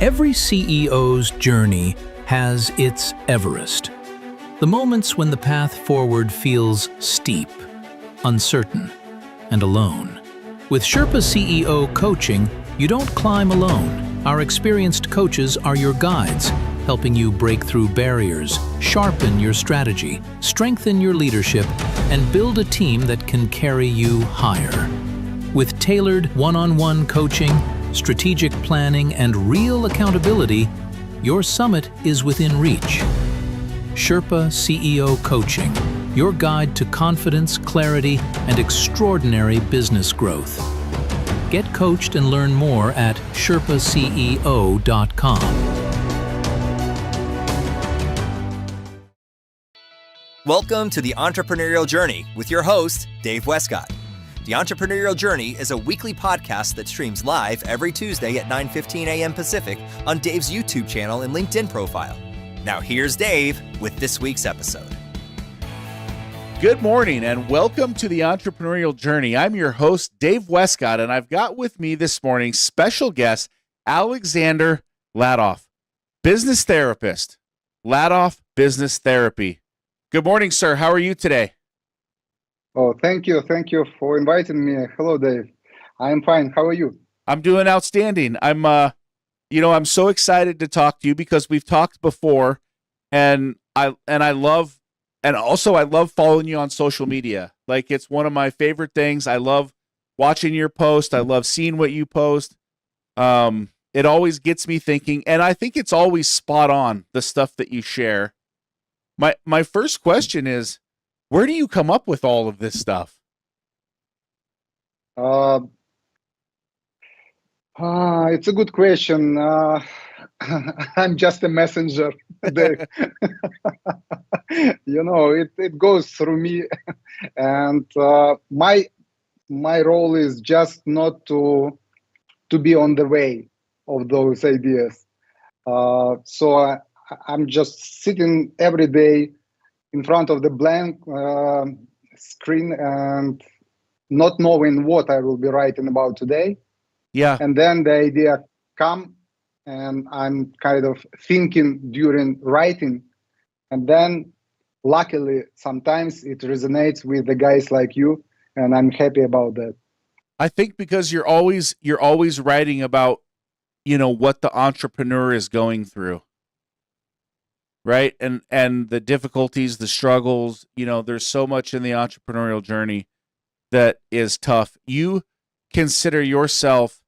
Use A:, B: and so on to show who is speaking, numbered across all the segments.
A: Every CEO's journey has its Everest. The moments when the path forward feels steep, uncertain, and alone. With Sherpa CEO coaching, you don't climb alone. Our experienced coaches are your guides, helping you break through barriers, sharpen your strategy, strengthen your leadership, and build a team that can carry you higher. With tailored one-on-one coaching, strategic planning, and real accountability, your summit is within reach. Sherpa CEO Coaching, your guide to confidence, clarity, and extraordinary business growth. Get coached and learn more at sherpaceo.com.
B: Welcome to the Entrepreneurial Journey with your host, Dave Westcott. The Entrepreneurial Journey is a weekly podcast that streams live every Tuesday at 9:15 a.m. Pacific on Dave's YouTube channel and LinkedIn profile. Now here's Dave with this week's episode.
C: Good morning and welcome to the Entrepreneurial Journey. I'm your host, Dave Westcott, and I've got with me this morning special guest, Alexander Lyadov, business therapist. Lyadov Business Therapy. Good morning, sir. How are you today?
D: Oh, thank you. Thank you for inviting me. Hello, Dave. I'm fine. How are you?
C: I'm doing outstanding. I'm so excited to talk to you because we've talked before, and I love following you on social media. Like, it's one of my favorite things. I love watching your post. I love seeing what you post. It always gets me thinking, and I think it's always spot on, the stuff that you share. My first question is, where do you come up with all of this stuff?
D: It's a good question. I'm just a messenger. It goes through me, and my role is just not to be on the way of those ideas. So I'm just sitting every day in front of the blank screen and not knowing what I will be writing about today.
C: Yeah.
D: And then the idea come, and I'm kind of thinking during writing. And then luckily, sometimes it resonates with the guys like you, and I'm happy about that.
C: I think because you're always writing about, what the entrepreneur is going through. Right. And the difficulties, the struggles, there's so much in the entrepreneurial journey that is tough. You consider yourself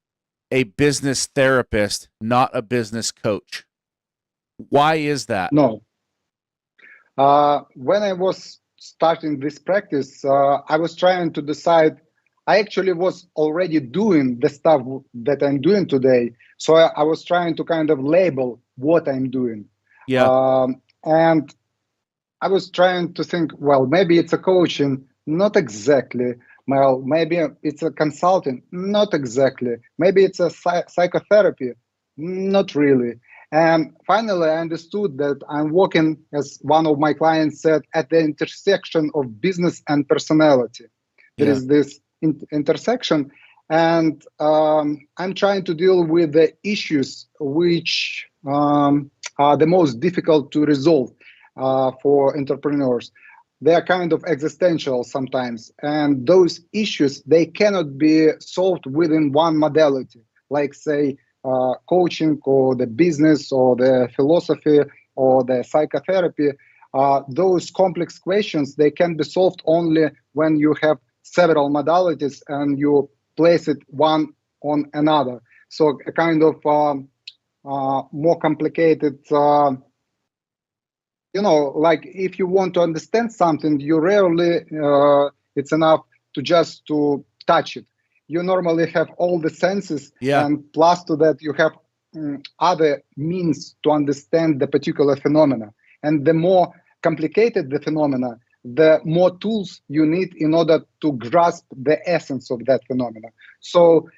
C: a business therapist, not a business coach. Why is that?
D: No. When I was starting this practice, I was trying to decide. I actually was already doing the stuff that I'm doing today. So I was trying to kind of label what I'm doing.
C: Yeah.
D: And I was trying to think, well, maybe it's a coaching, not exactly. Well, maybe it's a consulting, not exactly. Maybe it's a psychotherapy, not really. And finally, I understood that I'm working, as one of my clients said, at the intersection of business and personality. There is this intersection, and I'm trying to deal with the issues which are the most difficult to resolve for entrepreneurs. They are kind of existential sometimes, and those issues, they cannot be solved within one modality, like say coaching or the business or the philosophy or the psychotherapy. Those complex questions, they can be solved only when you have several modalities and you place it one on another. So a kind of more complicated, like if you want to understand something, you rarely, it's enough to touch it. You normally have all the senses, and plus to that, you have other means to understand the particular phenomena. And the more complicated the phenomena, the more tools you need in order to grasp the essence of that phenomena. So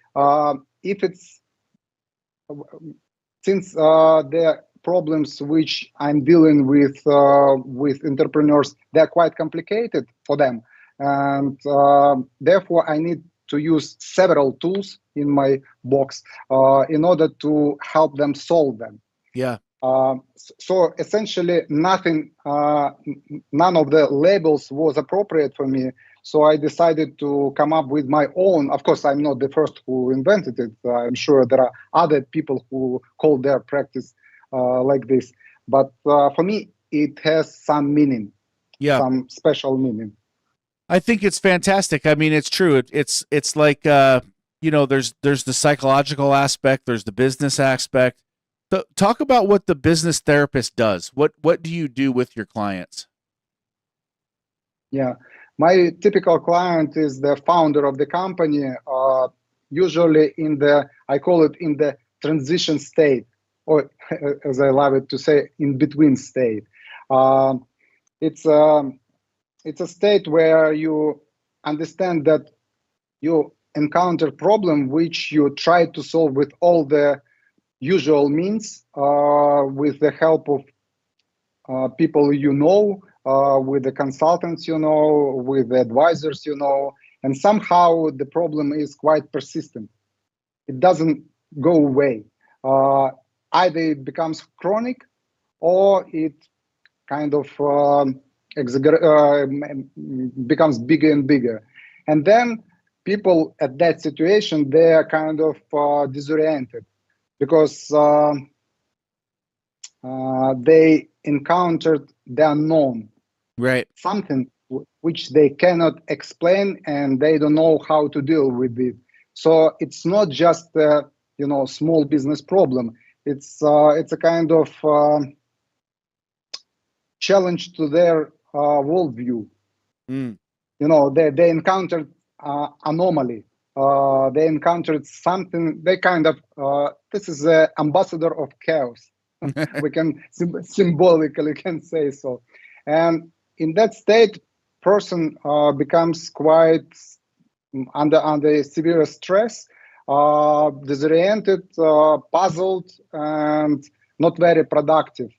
D: since the problems which I'm dealing with entrepreneurs, they're quite complicated for them, and therefore I need to use several tools in my box in order to help them solve them.
C: Yeah.
D: So essentially, none of the labels was appropriate for me. So I decided to come up with my own. Of course, I'm not the first who invented it. I'm sure there are other people who call their practice like this. But for me, it has some meaning, some special meaning.
C: I think it's fantastic. I mean, it's true. It's like there's the psychological aspect, there's the business aspect. So talk about what the business therapist does. What do you do with your clients?
D: Yeah, my typical client is the founder of the company. Usually I call it in the transition state, or as I love it to say, in between state. It's a state where you understand that you encounter problem which you try to solve with all the usual means, with the help of people with the consultants with the advisors and somehow the problem is quite persistent. It doesn't go away. Either it becomes chronic or it kind of becomes bigger and bigger. And then people at that situation, they are kind of disoriented because they encountered the unknown,
C: right?
D: Something which they cannot explain and they don't know how to deal with it. So it's not just a small business problem. It's a kind of challenge to their worldview. They encountered anomaly. They encountered something. They kind of this is the ambassador of chaos. We can symbolically can say so. And in that state, person becomes quite under severe stress, disoriented, puzzled, and not very productive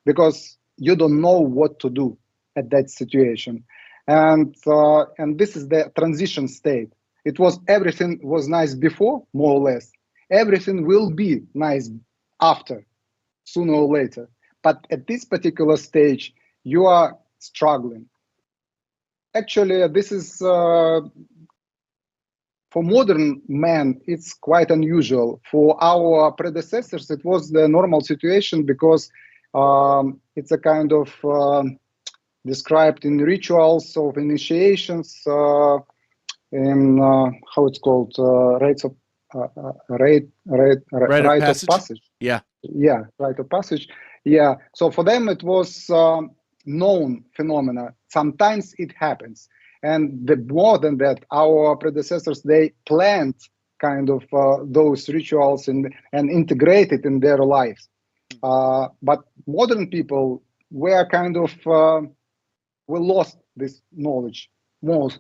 D: because you don't know what to do at that situation. And this is the transition state. Everything was nice before, more or less. Everything will be nice after, sooner or later. But at this particular stage, you are struggling. Actually, this is for modern man, it's quite unusual. For our predecessors, it was the normal situation because it's a kind of described in rituals of initiations, in how it's called, rite of passage.
C: Yeah,
D: rite of passage. Yeah. So for them, it was known phenomena. Sometimes it happens, and more than that, our predecessors, they planned kind of those rituals and integrated in their lives. But modern people were kind of we lost this knowledge most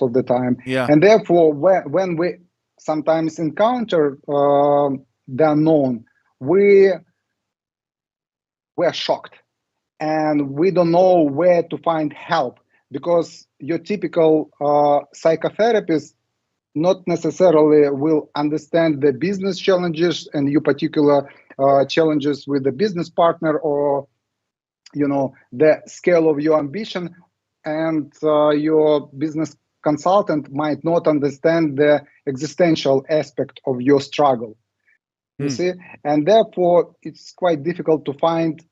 D: of the time.
C: Yeah.
D: And therefore, when we sometimes encounter the unknown, we're shocked and we don't know where to find help, because your typical psychotherapist not necessarily will understand the business challenges and your particular challenges with the business partner, or the scale of your ambition, and your business consultant might not understand the existential aspect of your struggle. You see, and therefore it's quite difficult to find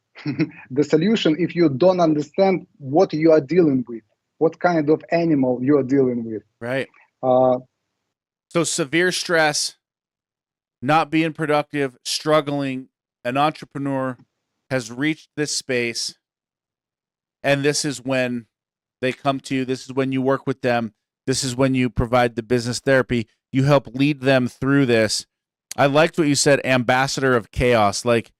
D: the solution if you don't understand what you are dealing with, what kind of animal you are dealing with.
C: Right. So severe stress, not being productive, struggling, an entrepreneur has reached this space, and this is when they come to you. This is when you work with them. This is when you provide the business therapy. You help lead them through this. I liked what you said, ambassador of chaos, like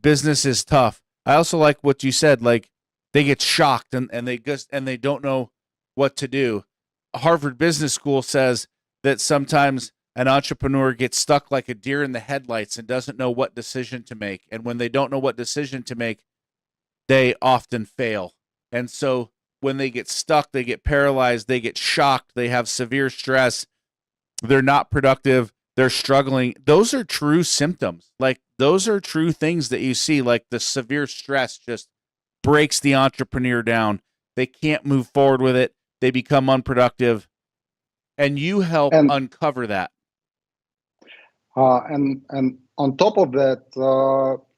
C: business is tough. I also like what you said, like they get shocked and they don't know what to do. Harvard Business School says that sometimes an entrepreneur gets stuck like a deer in the headlights and doesn't know what decision to make. And when they don't know what decision to make, they often fail. And so when they get stuck, they get paralyzed, they get shocked, they have severe stress, they're not productive, they're struggling. Those are true symptoms. Like, those are true things that you see. Like, the severe stress just breaks the entrepreneur down. They can't move forward with it. They become unproductive. And you help
D: And
C: uncover that.
D: and on top of that,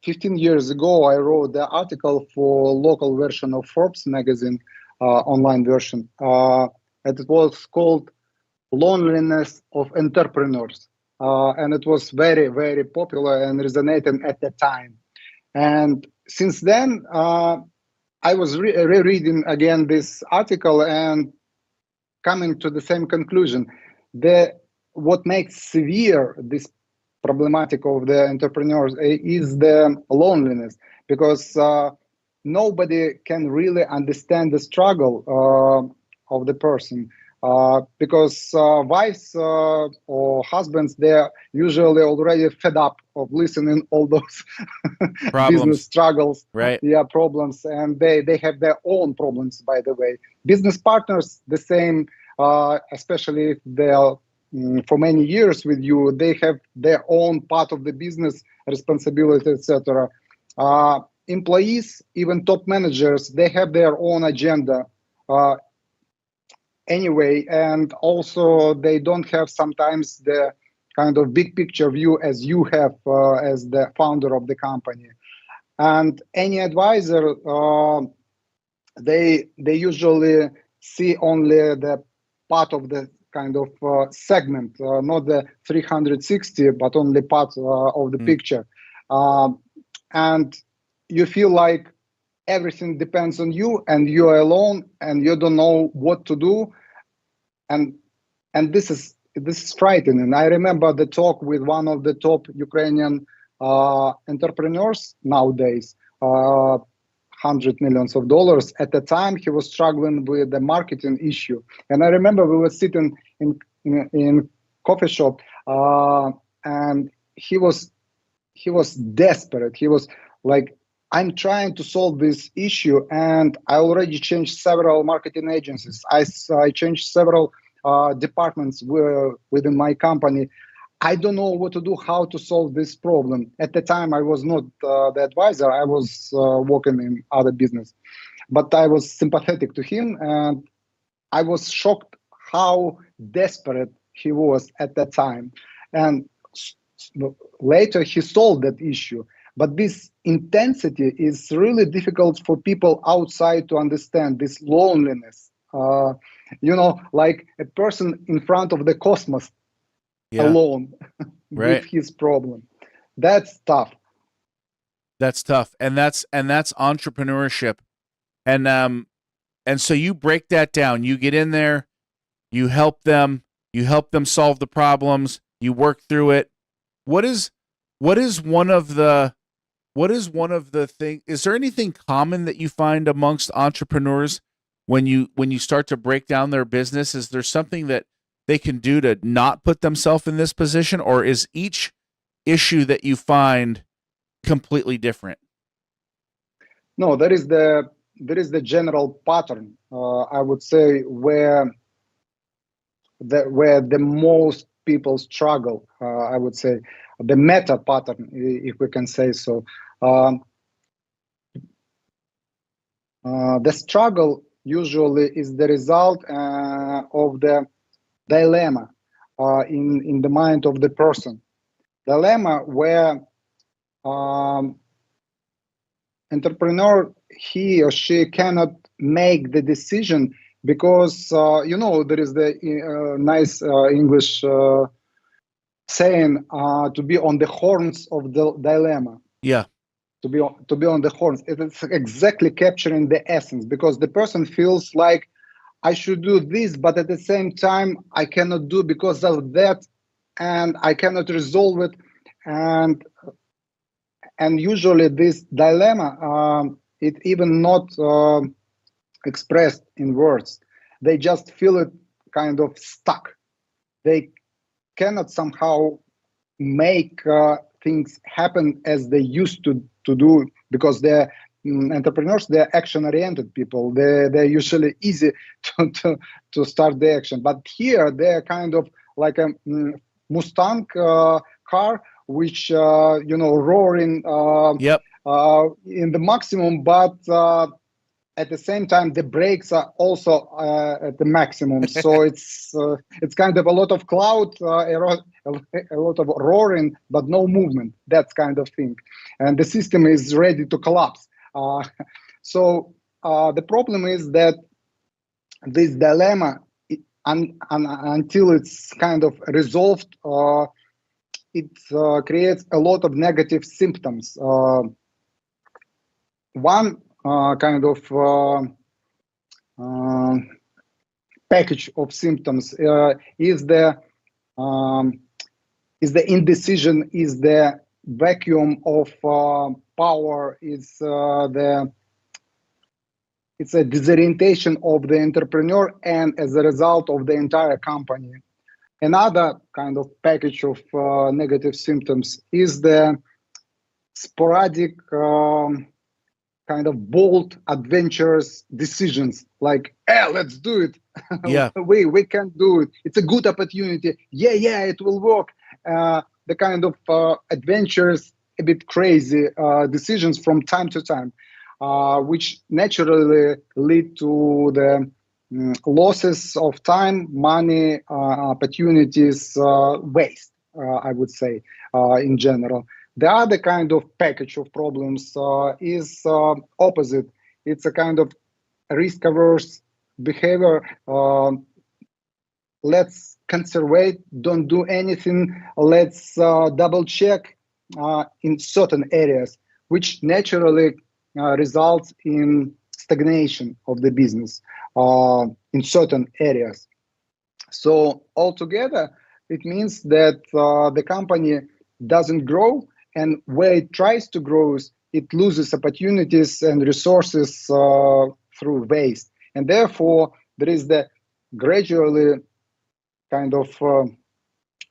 D: 15 years ago, I wrote the article for local version of Forbes magazine, online version. And it was called "Loneliness of Entrepreneurs," and it was very, very popular and resonating at the time. And since then, I was rereading again this article and coming to the same conclusion. What makes severe this problematic of the entrepreneurs is the loneliness, because nobody can really understand the struggle of the person, because wives or husbands, they're usually already fed up of listening all those business struggles,
C: right?
D: Yeah, problems, and they have their own problems, by the way. Business partners, the same, especially if they're for many years with you, they have their own part of the business responsibility, etc. Employees, even top managers, they have their own agenda anyway, and also they don't have sometimes the kind of big picture view as you have as the founder of the company. And any advisor, they usually see only the part of the kind of segment, not the 360, but only part of the picture. And you feel like everything depends on you, and you're alone, and you don't know what to do, and this is frightening. I remember the talk with one of the top Ukrainian entrepreneurs nowadays. $100 million. At the time, he was struggling with the marketing issue, and I remember we were sitting in coffee shop, and he was desperate. He was like, "I'm trying to solve this issue, and I already changed several marketing agencies. I changed several departments within my company. I don't know what to do, how to solve this problem." At the time, I was not the advisor. I was working in other business, but I was sympathetic to him, and I was shocked how desperate he was at that time. And later, he solved that issue. But this intensity is really difficult for people outside to understand, this loneliness. Like a person in front of the cosmos, alone with his problem. That's tough.
C: That's tough. And that's entrepreneurship. And so you break that down. You get in there, you help them solve the problems, you work through it. What is one of the things? Is there anything common that you find amongst entrepreneurs when you start to break down their business? Is there something that they can do to not put themselves in this position, or is each issue that you find completely different?
D: No, there is the general pattern, I would say, where the most people struggle. I would say the meta pattern, if we can say so. The struggle usually is the result of the dilemma in the mind of the person. Dilemma where entrepreneur, he or she cannot make the decision because there is the nice English saying, to be on the horns of the dilemma.
C: Yeah.
D: To be on the horns. It's exactly capturing the essence, because the person feels like, I should do this, but at the same time I cannot do because of that, and I cannot resolve it. And usually this dilemma, it even not expressed in words. They just feel it kind of stuck. They cannot somehow make things happen as they used to do, because entrepreneurs, they're action-oriented people. They're usually easy to start the action. But here they're kind of like a Mustang car, which roaring
C: Yep.
D: in the maximum, but at the same time the brakes are also at the maximum. So it's kind of a lot of cloud, a lot of roaring, but no movement. That's kind of thing, and the system is ready to collapse. So the problem is that this dilemma, until it's kind of resolved, it creates a lot of negative symptoms. One kind of package of symptoms is the indecision, is the vacuum of power, it's a disorientation of the entrepreneur, and as a result of the entire company. Another kind of package of negative symptoms is the sporadic kind of bold, adventurous decisions, like, let's do it.
C: Yeah.
D: we can do it. It's a good opportunity. Yeah, it will work. The kind of adventurous, a bit crazy decisions from time to time, which naturally lead to the losses of time, money, opportunities, waste, I would say, in general. The other kind of package of problems is opposite. It's a kind of risk-averse behavior. Let's conservate, don't do anything. Let's double check in certain areas, which naturally results in stagnation of the business in certain areas. So altogether, it means that the company doesn't grow, and where it tries to grow, it loses opportunities and resources through waste. And therefore, there is the gradually kind of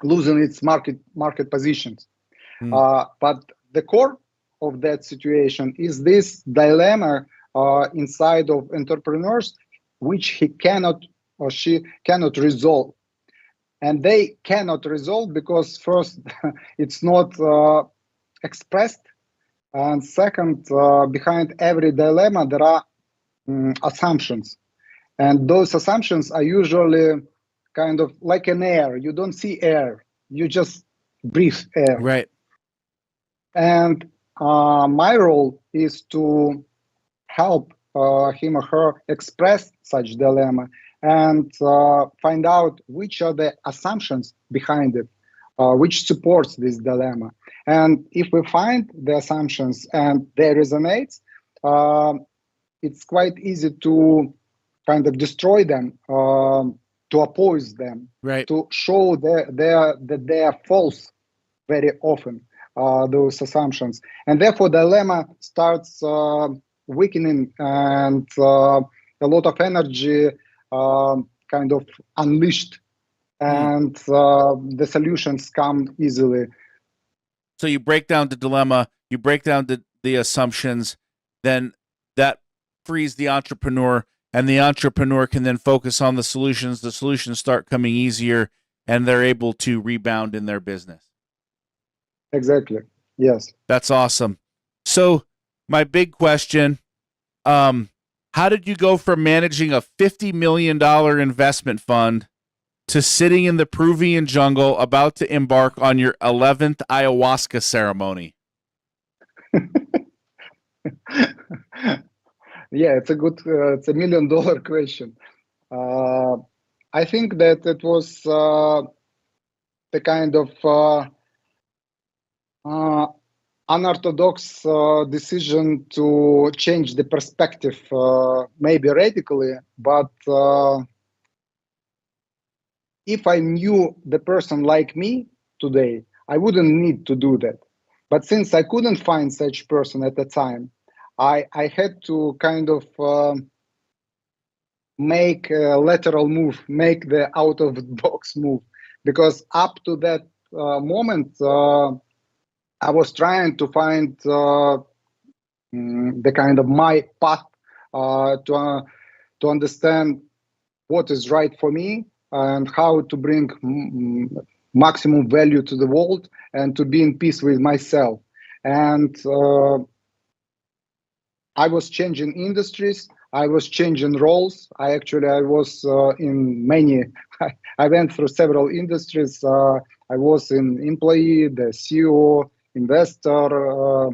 D: losing its market positions. But the core of that situation is this dilemma inside of entrepreneurs, which he cannot or she cannot resolve. And they cannot resolve because first, it's not expressed, and second, behind every dilemma there are assumptions, and those assumptions are usually kind of like an air. You don't see air, you just breathe air.
C: Right.
D: And my role is to help him or her express such dilemma and find out which are the assumptions behind it, which supports this dilemma. And if we find the assumptions and they resonate, it's quite easy to kind of destroy them, to oppose them,
C: Right.
D: to show that they are false very often, those assumptions. And therefore, dilemma starts weakening, and a lot of energy kind of unleashed, and the solutions come easily.
C: So you break down the dilemma, you break down the assumptions, then that frees the entrepreneur, and the entrepreneur can then focus on the solutions. The solutions start coming easier, and they're able to rebound in their business.
D: Exactly. Yes.
C: That's awesome. So my big question, how did you go from managing a $50 million investment fund to sitting in the Peruvian jungle about to embark on your 11th ayahuasca ceremony?
D: Yeah, it's a good, it's $1 million question. I think that it was the kind of unorthodox decision to change the perspective, maybe radically, but if I knew the person like me today, I wouldn't need to do that. But since I couldn't find such person at the time, I had to kind of make a lateral move, make the out-of-the-box move, because up to that moment, I was trying to find the kind of my path to understand what is right for me and how to bring maximum value to the world and to be in peace with myself. And I was changing industries. I was changing roles. I was in many. I went through several industries. I was in employee, the CEO, investor,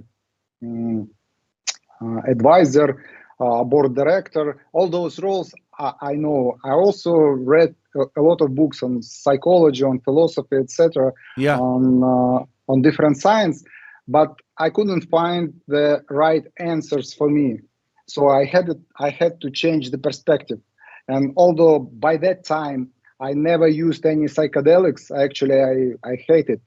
D: advisor, board director. All those roles I know. I also read a lot of books on psychology, on philosophy, etc.,
C: Yeah.
D: on different science, but I couldn't find the right answers for me. So I had to change the perspective. And although by that time I never used any psychedelics, I hated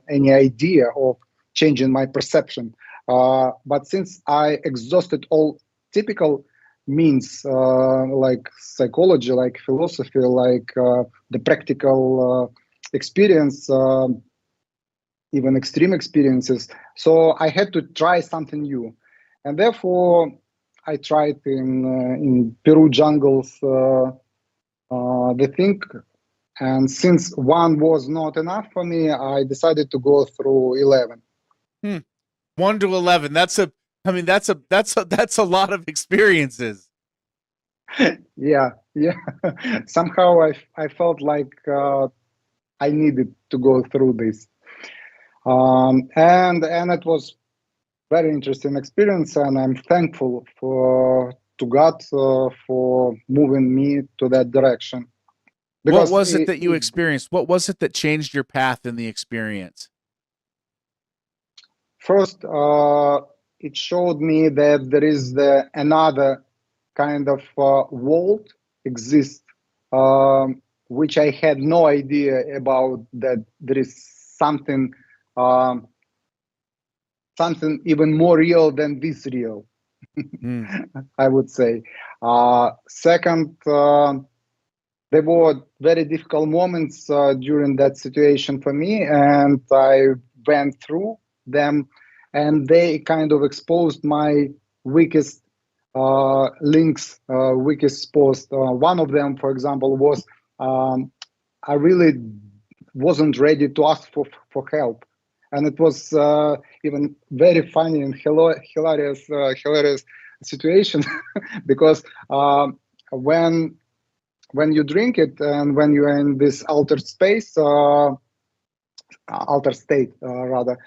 D: any idea of changing my perception. But since I exhausted all typical means like psychology, like philosophy, like the practical experience, even extreme experiences. So I had to try something new, and therefore I tried in Peru jungles the thing. And since one was not enough for me, I decided to go through 11.
C: 1 to 11. That's a lot of experiences.
D: Yeah, yeah. Somehow I felt like I needed to go through this, and it was very interesting experience, and I'm thankful to God for moving me to that direction.
C: What
D: Because
C: was it that you experienced? What was it that changed your path in the experience?
D: first, it showed me that there is another kind of world exists, which I had no idea about. That there is something um, something even more real than this real. I would say. Second, there were very difficult moments during that situation for me, and I went through them, and they kind of exposed my weakest links, weakest post. One of them, for example, was I really wasn't ready to ask for help, and it was even very funny and hilarious situation because when you drink it and when you are in this altered space, altered state rather,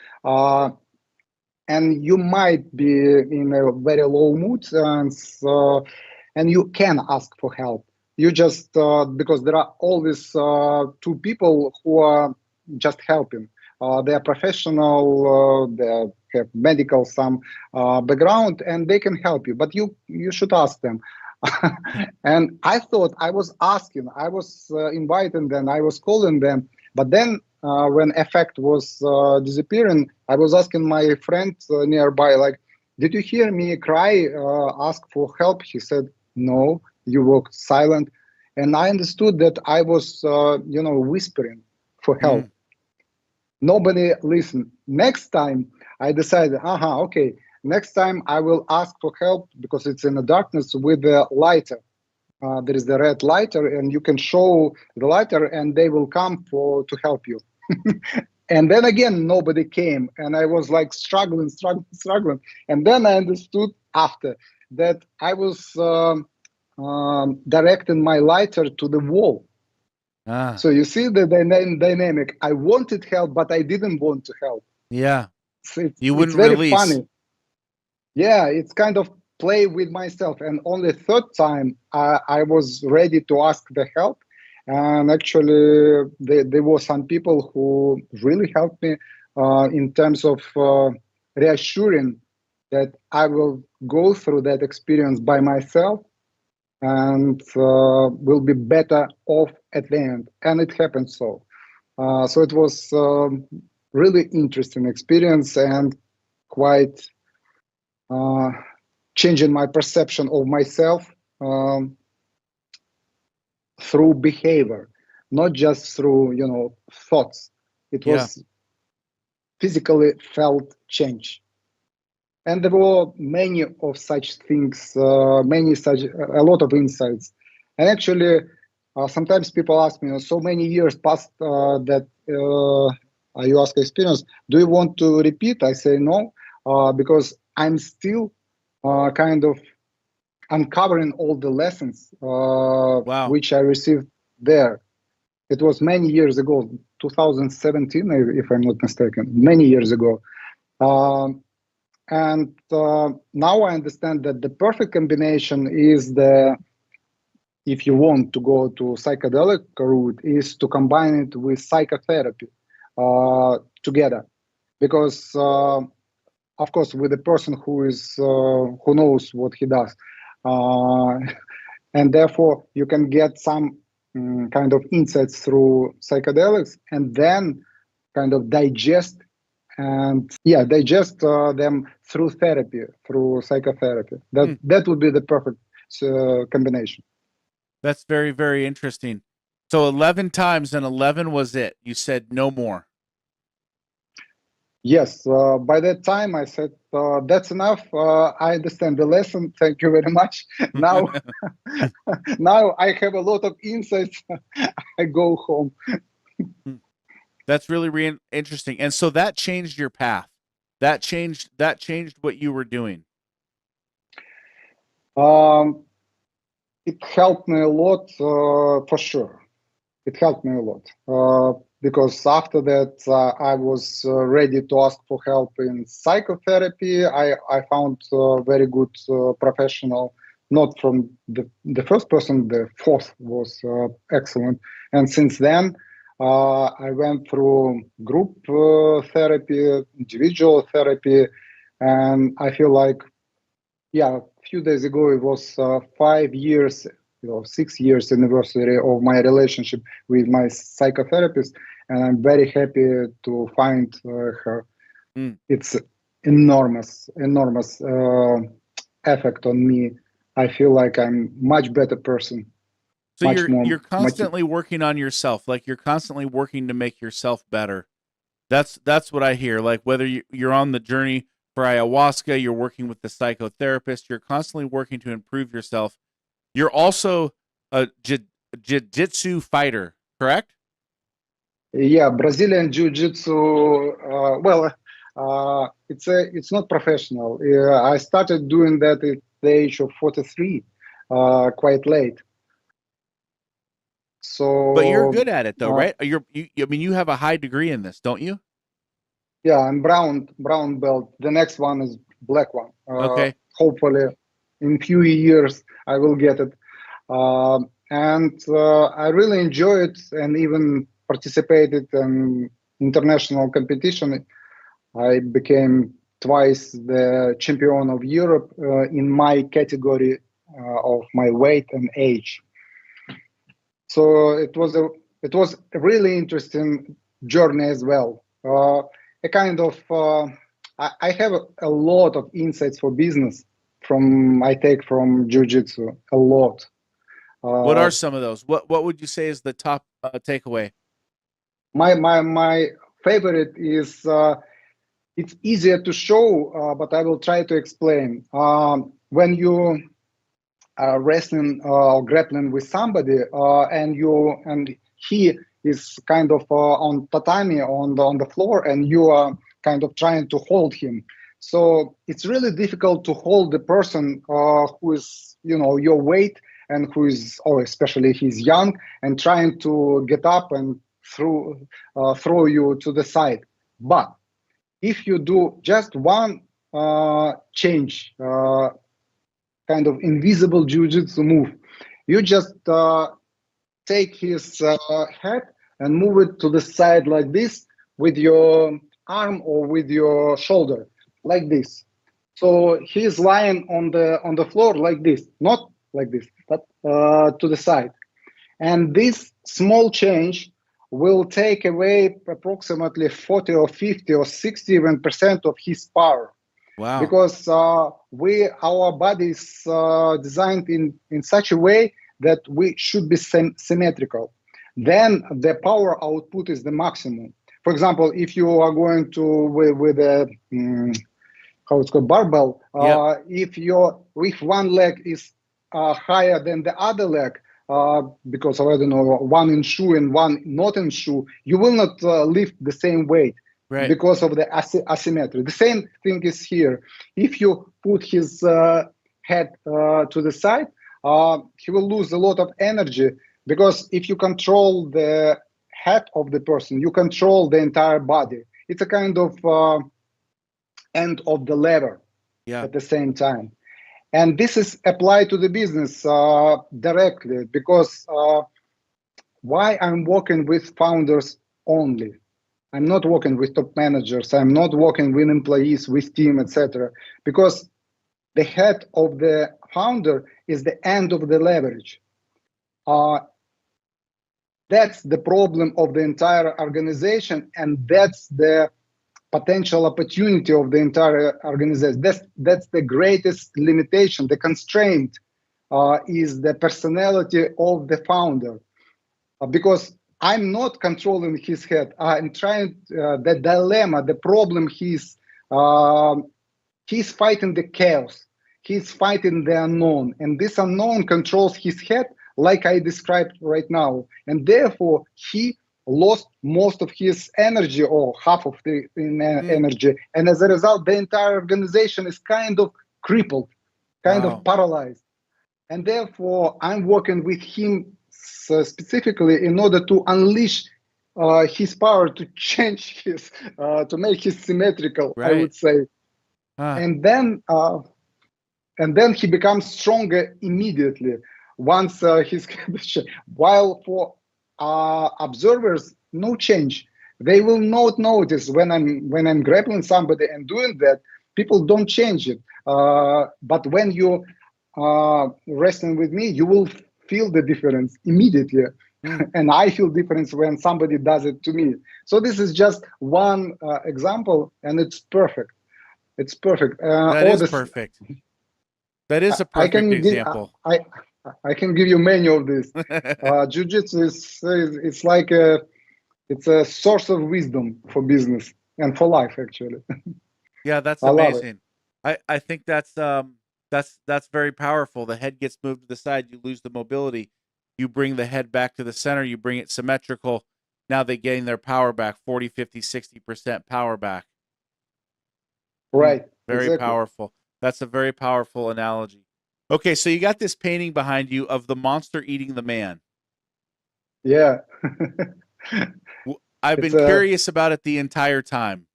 D: and you might be in a very low mood, and you can ask for help. You just because there are always two people who are just helping. They are professional, they have medical some background, and they can help you. But you should ask them. And I thought I was asking, I was inviting them, I was calling them. But then when effect was disappearing, I was asking my friend nearby, like, did you hear me cry, ask for help? He said, no, you were silent. And I understood that I was, whispering for help. Nobody listened. Next time I decided, okay, next time I will ask for help because it's in the darkness with the lighter. There is the red lighter, and you can show the lighter, and they will come to help you. And then again, nobody came, and I was like struggling. And then I understood after that I was directing my lighter to the wall. So you see the dynamic. I wanted help, but I didn't want to help.
C: Yeah.
D: So
C: You
D: it's
C: wouldn't
D: very
C: release.
D: funny. Yeah, it's kind of play with myself. And only third time I was ready to ask the help. And actually, there were some people who really helped me in terms of reassuring that I will go through that experience by myself and will be better off at the end. And it happened so. So it was really interesting experience and quite changing my perception of myself through behavior, not just through thoughts. It was physically felt change. And there were many of such things, a lot of insights. And actually, sometimes people ask me, so many years passed that you ask experience, do you want to repeat? I say no, because I'm still kind of uncovering all the lessons
C: Wow.
D: which I received there. It was many years ago, 2017, if I'm not mistaken, many years ago. And now I understand that the perfect combination is if you want to go to psychedelic route, is to combine it with psychotherapy together. Because, of course, with a person who knows what he does. And therefore, you can get some kind of insights through psychedelics and then kind of digest them through therapy, through psychotherapy. That would be the perfect combination.
C: That's very, very interesting. So 11 times and 11 was it. You said no more.
D: Yes. By that time, I said, that's enough. I understand the lesson. Thank you very much. Now, now I have a lot of insights. I go home.
C: That's really interesting. And so that changed your path. That changed what you were doing.
D: It helped me a lot, for sure. It helped me a lot because after that, I was ready to ask for help in psychotherapy. I found a very good professional, not from the first person, the fourth was excellent. And since then, I went through group therapy, individual therapy, and I feel like, a few days ago, it was 5 years, 6 years anniversary of my relationship with my psychotherapist, and I'm very happy to find her. It's enormous effect on me. I feel like I'm much better person.
C: So you're constantly working on yourself, like you're constantly working to make yourself better. That's what I hear. Like whether you're on the journey for ayahuasca, you're working with the psychotherapist, you're constantly working to improve yourself. You're also a jiu-jitsu fighter, correct?
D: Yeah, Brazilian jiu-jitsu. It's not professional. I started doing that at the age of 43, quite late. So,
C: but you're good at it though, right? I mean, you have a high degree in this, don't you?
D: Yeah, I'm brown belt. The next one is black one.
C: Okay.
D: Hopefully, in few years I will get it. And I really enjoy it, and even participated in international competition. I became twice the champion of Europe in my category of my weight and age. So it was a really interesting journey as well. A kind of I have a lot of insights for business I take from jiu-jitsu, a lot.
C: What are some of those? What would you say is the top takeaway?
D: My favorite is it's easier to show, but I will try to explain. When you are wrestling or grappling with somebody, and he is kind of on tatami on the floor, and you are kind of trying to hold him. So it's really difficult to hold the person who is your weight and who is, especially he's young and trying to get up and throw you to the side. But if you do just one change, kind of invisible jiu-jitsu move, you just take his head and move it to the side like this with your arm or with your shoulder, like this. So he's lying on the floor like this, not like this, but to the side. And this small change will take away approximately 40 or 50 or 60 even % of his power.
C: Wow.
D: Because our body is designed in such a way that we should be symmetrical. Then the power output is the maximum. For example, if you are going to with a how it's called, barbell.
C: Yep.
D: If one leg is higher than the other leg, because of, I don't know, one in shoe and one not in shoe, you will not lift the same weight
C: Right.
D: because of the asymmetry. The same thing is here. If you put his head to the side, he will lose a lot of energy, because if you control the head of the person, you control the entire body. It's a kind of end of the lever
C: Yeah.
D: at the same time. And this is applied to the business directly, because why I'm working with founders only. I'm not working with top managers. I'm not working with employees, with team, etc. Because the head of the founder is the end of the leverage. That's the problem of the entire organization, and that's the potential opportunity of the entire organization. That's the greatest limitation. The constraint is the personality of the founder, because I'm not controlling his head. I'm trying the dilemma, the problem. He's fighting the chaos. He's fighting the unknown, and this unknown controls his head, like I described right now, and therefore he lost most of his energy, or half of the energy, and as a result the entire organization is kind of crippled, kind of paralyzed. And therefore I'm working with him specifically in order to unleash his power, to change his to make his symmetrical,
C: Right.
D: I would say. And then he becomes stronger immediately once he's while for observers, no change. They will not notice when I'm grappling somebody and doing that. People don't change it. But when you wrestling with me, you will feel the difference immediately. And I feel difference when somebody does it to me. So this is just one example, and it's perfect. It's perfect.
C: That is perfect. That is a perfect example.
D: I can give you many of these. Jiu-jitsu it's like it's a source of wisdom for business and for life, actually.
C: Yeah, that's
D: I love
C: amazing. I think that's very powerful. The head gets moved to the side, you lose the mobility. You bring the head back to the center, you bring it symmetrical. Now they gain their power back, 40, 50, 60% power back.
D: Right.
C: Very
D: exactly.
C: powerful. That's a very powerful analogy. Okay, so you got this painting behind you of the monster eating the man.
D: Yeah.
C: I've been curious about it the entire time.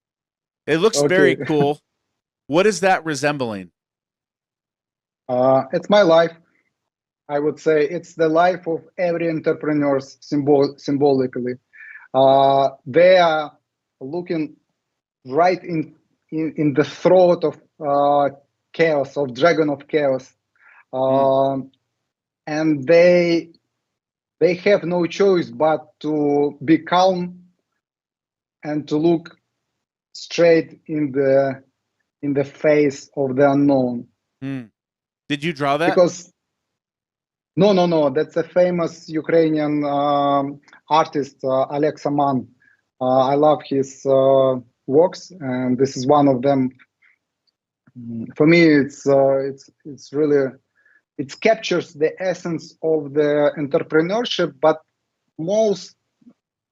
C: It looks very cool. What is that resembling?
D: It's my life. I would say it's the life of every entrepreneur symbolically. They are looking right in the throat of chaos, of dragon of chaos. And they have no choice but to be calm and to look straight in the face of the unknown.
C: Did you draw that?
D: Because no, that's a famous Ukrainian artist, Alexander. I love his works, and this is one of them. For me, it's really, it captures the essence of the entrepreneurship, but most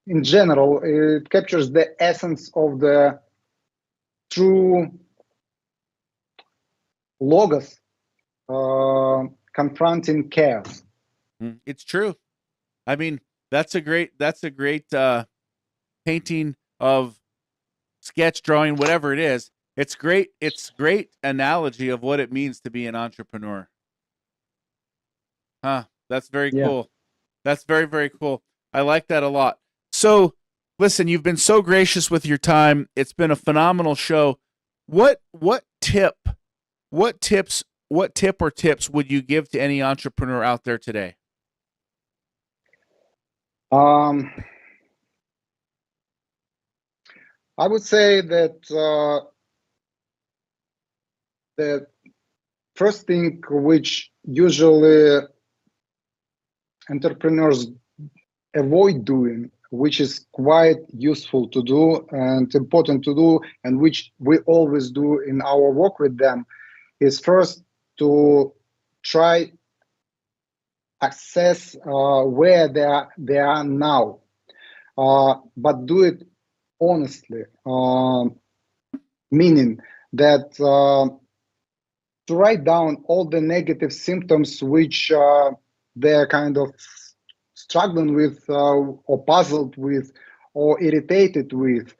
D: in general, it captures the essence of the true logos confronting chaos.
C: It's true. I mean, that's a great painting of sketch drawing, whatever it is. It's great. It's great analogy of what it means to be an entrepreneur. That's very cool. That's very, very cool. I like that a lot. So listen, you've been so gracious with your time. It's been a phenomenal show. What tip or tips would you give to any entrepreneur out there today?
D: I would say that the first thing which usually entrepreneurs avoid doing which is quite useful to do and important to do, and which we always do in our work with them, is first to try assess where they are now, but do it honestly, meaning that to write down all the negative symptoms which they're kind of struggling with, or puzzled with, or irritated with,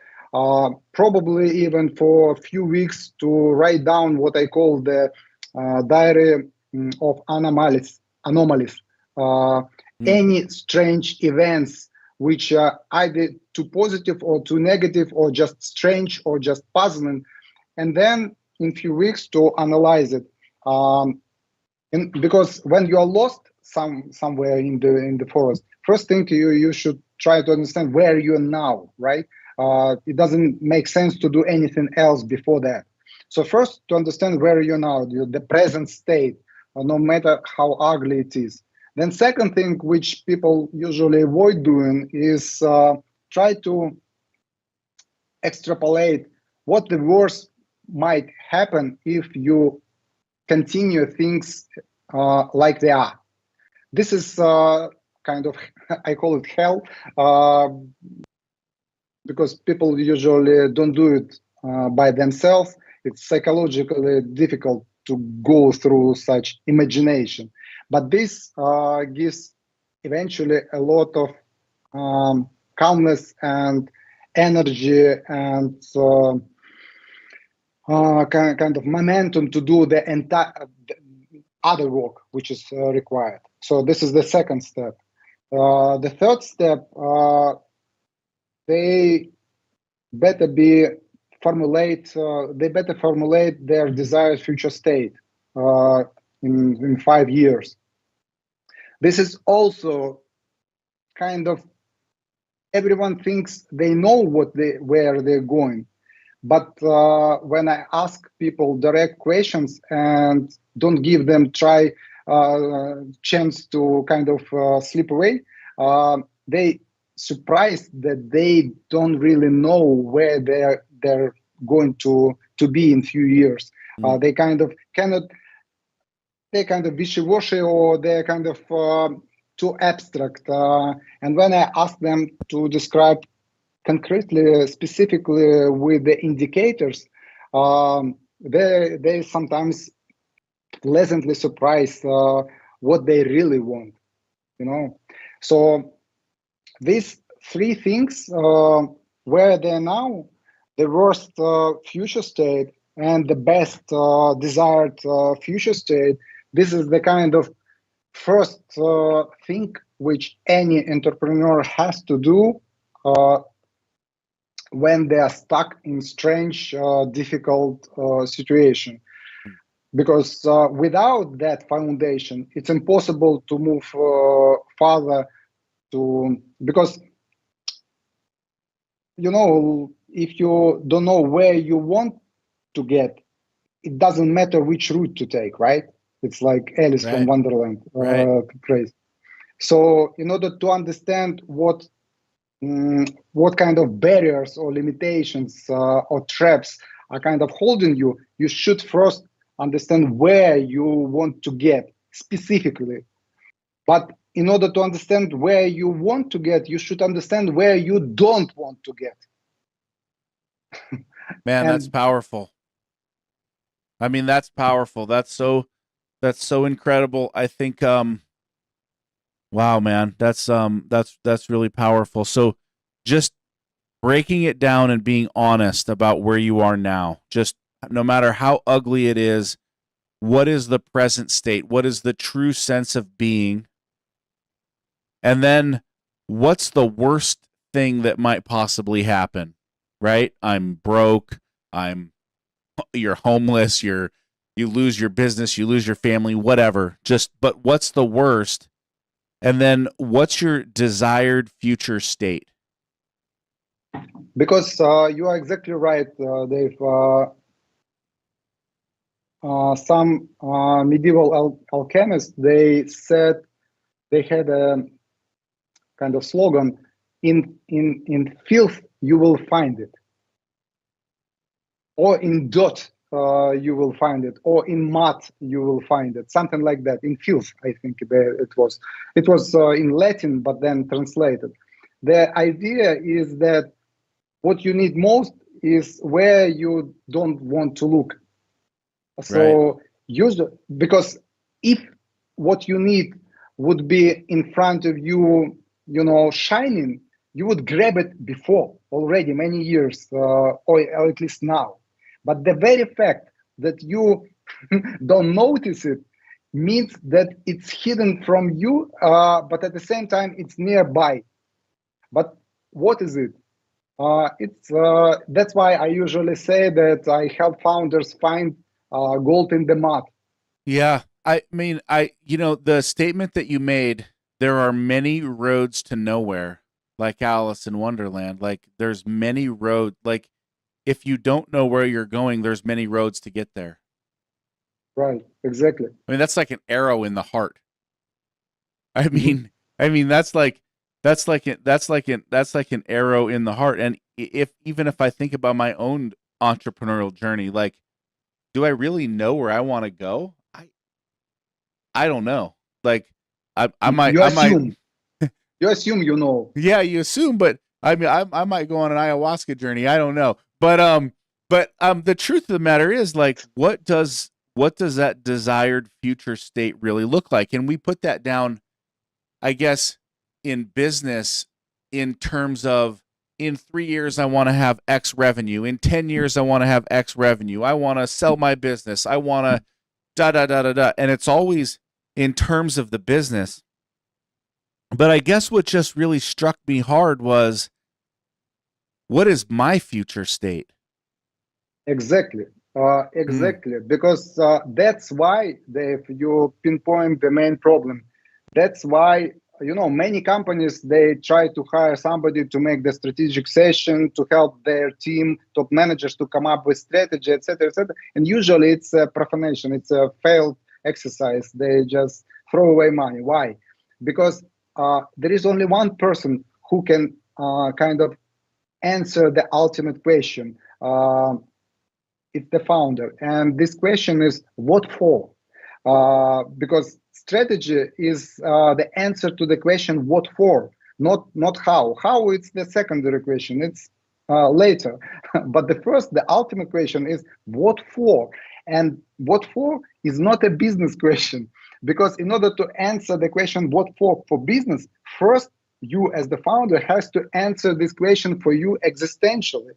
D: probably even for a few weeks, to write down what I call the diary of anomalies. Any strange events which are either too positive or too negative, or just strange or just puzzling, and then in few weeks to analyze it. Because when you are lost somewhere in the forest, first thing you should try to understand where you are now, right? It doesn't make sense to do anything else before that. So first, to understand where you're now, the present state, no matter how ugly it is. Then second thing, which people usually avoid doing, is try to extrapolate what the worst might happen if you continue things like they are. This is kind of, I call it hell, because people usually don't do it by themselves. It's psychologically difficult to go through such imagination. But this gives eventually a lot of calmness and energy and kind of momentum to do the entire other work which is required. So this is the second step. The third step, they better formulate their desired future state in 5 years. This is also kind of, everyone thinks they know where they're going, but when I ask people direct questions and don't give them chance to kind of slip away, they surprised that they don't really know where they're going to be in few years. They kind of wishy-washy, or they're kind of too abstract. And when I ask them to describe concretely, specifically with the indicators, they sometimes pleasantly surprised what they really want, So these three things, where they're now, the worst future state, and the best desired future state, this is the kind of first thing which any entrepreneur has to do when they are stuck in strange, difficult situation. Because without that foundation, it's impossible to move further. Because if you don't know where you want to get, it doesn't matter which route to take, right? It's like Alice from Wonderland, phrase. So in order to understand what kind of barriers or limitations or traps are kind of holding you, you should first understand where you want to get specifically. But in order to understand where you want to get, you should understand where you don't want to get.
C: Man, that's powerful. I mean, that's powerful. That's so incredible. I think wow, man, that's really powerful. So just breaking it down and being honest about where you are now, just no matter how ugly it is, what is the present state? What is the true sense of being? And then what's the worst thing that might possibly happen, right? I'm broke. You're homeless. You lose your business. You lose your family, whatever. But what's the worst? And then what's your desired future state?
D: Because you are exactly right, Dave. Some medieval alchemists, they said, they had a kind of slogan: in filth you will find it, or in dirt you will find it, or in mud you will find it, something like that. In filth, I think it was in Latin, but then translated. The idea is that what you need most is where you don't want to look. So use because if what you need would be in front of you, shining, you would grab it before already many years, or at least now. But the very fact that you don't notice it means that it's hidden from you, but at the same time it's nearby. But what is it? It's That's why I usually say that I help founders find gold in the mud.
C: Yeah. I mean, the statement that you made, there are many roads to nowhere, like Alice in Wonderland. Like there's many roads, like if you don't know where you're going, there's many roads to get there.
D: Right, exactly.
C: I mean, that's like an arrow in the heart. I mean, that's like an arrow in the heart. And even if I think about my own entrepreneurial journey, like, do I really know where I want to go? I don't know. Like, I might,
D: you assume you know.
C: Yeah, you assume, but I mean, I might go on an ayahuasca journey. I don't know, but the truth of the matter is, like, what does that desired future state really look like? And we put that down, I guess, in business in terms of, in 3 years, I want to have X revenue. In 10 years, I want to have X revenue. I want to sell my business. I want to da da da da da. And it's always in terms of the business. But I guess what just really struck me hard was, what is my future state?
D: Exactly. Because that's why you pinpoint the main problem. That's why, many companies, they try to hire somebody to make the strategic session, to help their team, top managers, to come up with strategy, etc., etc. And usually it's a profanation. It's a failed exercise. They just throw away money. Why? Because there is only one person who can kind of answer the ultimate question. It's the founder, and this question is what for? Because strategy is the answer to the question what for, not how. How, it's the secondary question. It's later. But the ultimate question is what for, and what for is not a business question. Because in order to answer the question what for business, first you as the founder has to answer this question for you existentially.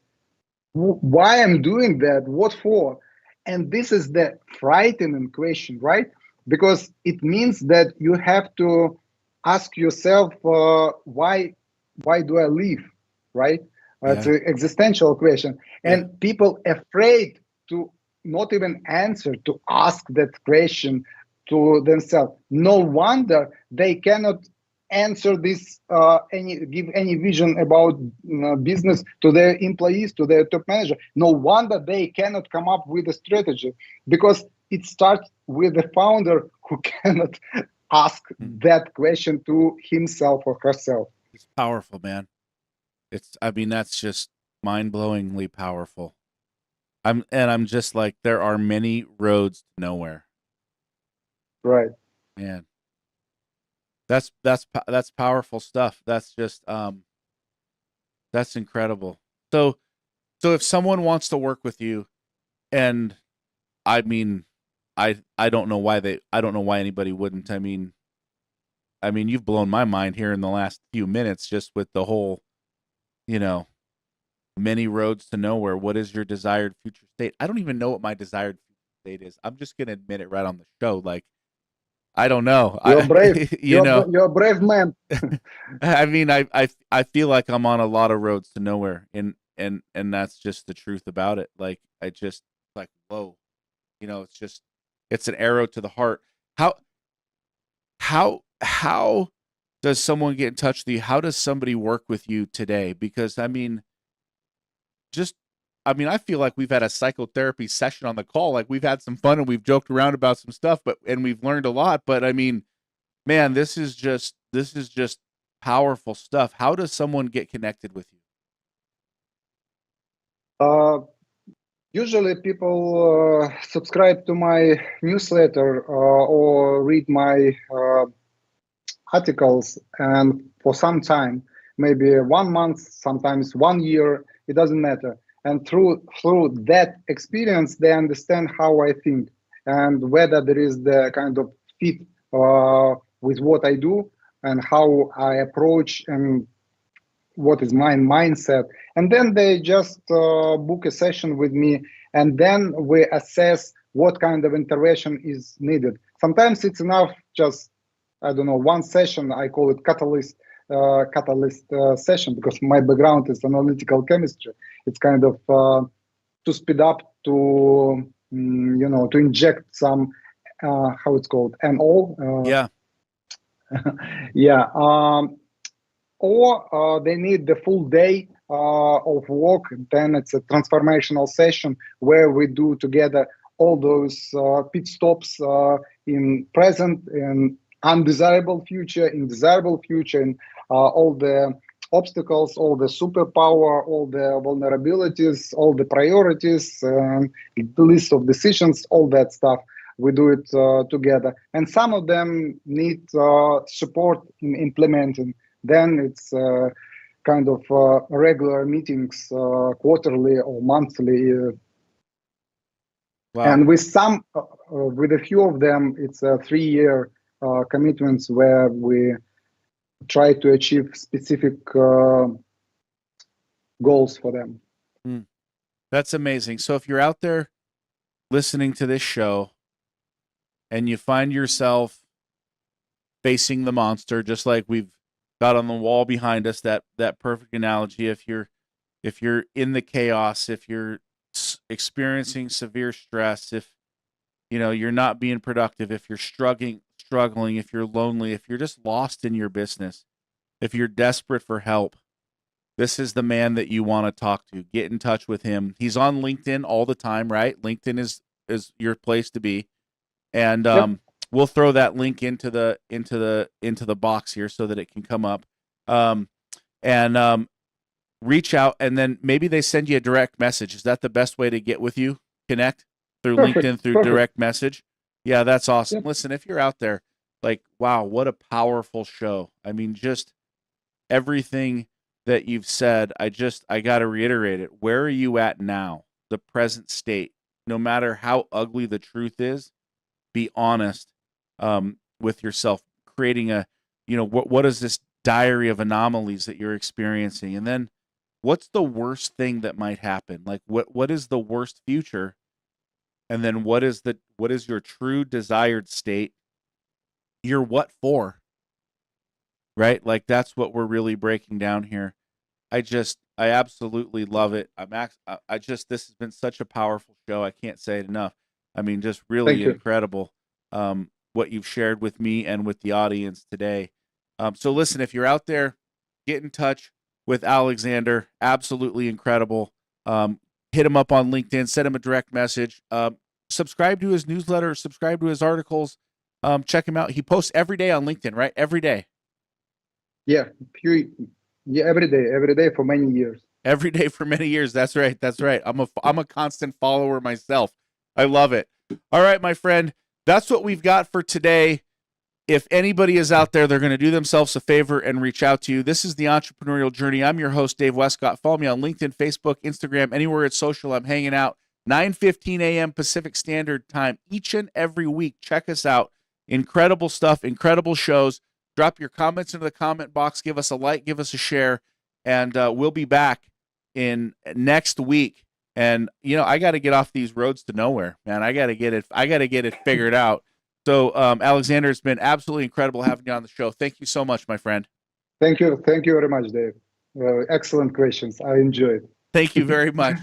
D: Why I'm doing that? What for? And this is the frightening question, right? Because it means that you have to ask yourself, why do I live, right? It's an existential question. And people afraid to not even answer, to ask that question to themselves. No wonder they cannot answer this, give any vision about business to their employees, to their top manager. No wonder they cannot come up with a strategy, because it starts with the founder who cannot ask that question to himself or herself.
C: It's powerful, man. That's just mind-blowingly powerful. I'm just like, there are many roads to nowhere.
D: Right.
C: Man. That's powerful stuff. That's just that's incredible. So if someone wants to work with you, and I don't know why anybody wouldn't. I mean you've blown my mind here in the last few minutes, just with the whole, many roads to nowhere. What is your desired future state? I don't even know what my desired future state is. I'm just gonna admit it right on the show. Like, I don't know.
D: You're brave. You're a brave man.
C: I mean, I feel like I'm on a lot of roads to nowhere, and that's just the truth about it. Like, I just, like, whoa, it's an arrow to the heart. How does someone get in touch with you? How does somebody work with you today? Because I feel like we've had a psychotherapy session on the call. Like, we've had some fun and we've joked around about some stuff, and we've learned a lot. But I mean, man, this is just powerful stuff. How does someone get connected with you?
D: Usually people subscribe to my newsletter or read my articles, and for some time, maybe 1 month, sometimes 1 year, it doesn't matter. And through that experience, they understand how I think and whether there is the kind of fit with what I do and how I approach and what is my mindset. And then they just book a session with me, and then we assess what kind of intervention is needed. Sometimes it's enough just, I don't know, one session. I call it catalyst session, because my background is analytical chemistry. It's kind of to speed up, to to inject some how it's called, NO.
C: Yeah.
D: Yeah. Or they need the full day of work. Then it's a transformational session where we do together all those pit stops in present and undesirable future, in desirable future, and all the obstacles, all the superpower, all the vulnerabilities, all the priorities, the list of decisions, all that stuff. We do it together. And some of them need support in implementing. Then it's kind of regular meetings, quarterly or monthly.
C: Wow.
D: And with a few of them, it's a 3-year commitments where we try to achieve specific goals for them.
C: That's amazing. So if you're out there listening to this show and you find yourself facing the monster, just like we've got on the wall behind us, that perfect analogy, if you're in the chaos, if you're experiencing severe stress, if you're not being productive, if you're struggling, if you're lonely, if you're just lost in your business, if you're desperate for help, this is the man that you want to talk to. Get in touch with him. He's on LinkedIn all the time, right? LinkedIn is your place to be. And
D: Yep.
C: we'll throw that link into the box here so that it can come up. And reach out, and then maybe they send you a direct message. Is that the best way to get with you? Connect through
D: Perfect.
C: LinkedIn, through
D: Perfect.
C: direct message? Yeah, that's awesome.
D: Yep.
C: Listen, if you're out there, like, wow, what a powerful show. I mean, just everything that you've said, I got to reiterate it. Where are you at now? The present state. No matter how ugly the truth is, be honest with yourself, creating what is this diary of anomalies that you're experiencing? And then what's the worst thing that might happen? Like what is the worst future? And then what is your true desired state? You're what for? Right? Like that's what we're really breaking down here. I absolutely love it. This has been such a powerful show. I can't say it enough. I mean, just really incredible what you've shared with me and with the audience today. So listen, if you're out there, get in touch with Alexander. Absolutely incredible. Hit him up on LinkedIn, send him a direct message. Subscribe to his newsletter, subscribe to his articles. Check him out. He posts every day on LinkedIn, right? Every day.
D: Yeah. Every day for many years.
C: Every day for many years. That's right. I'm a constant follower myself. I love it. All right, my friend. That's what we've got for today. If anybody is out there, they're going to do themselves a favor and reach out to you. This is the Entrepreneurial Journey. I'm your host, Dave Westcott. Follow me on LinkedIn, Facebook, Instagram, anywhere it's social. I'm hanging out 9:15 a.m. Pacific Standard Time each and every week. Check us out. Incredible stuff, incredible shows. Drop your comments into the comment box. Give us a like, give us a share, and we'll be back in next week. And I got to get off these roads to nowhere, man. I got to get it figured out. So, Alexander, it's been absolutely incredible having you on the show. Thank you so much, my friend.
D: Thank you very much, Dave. Excellent questions. I enjoyed.
C: Thank you very much.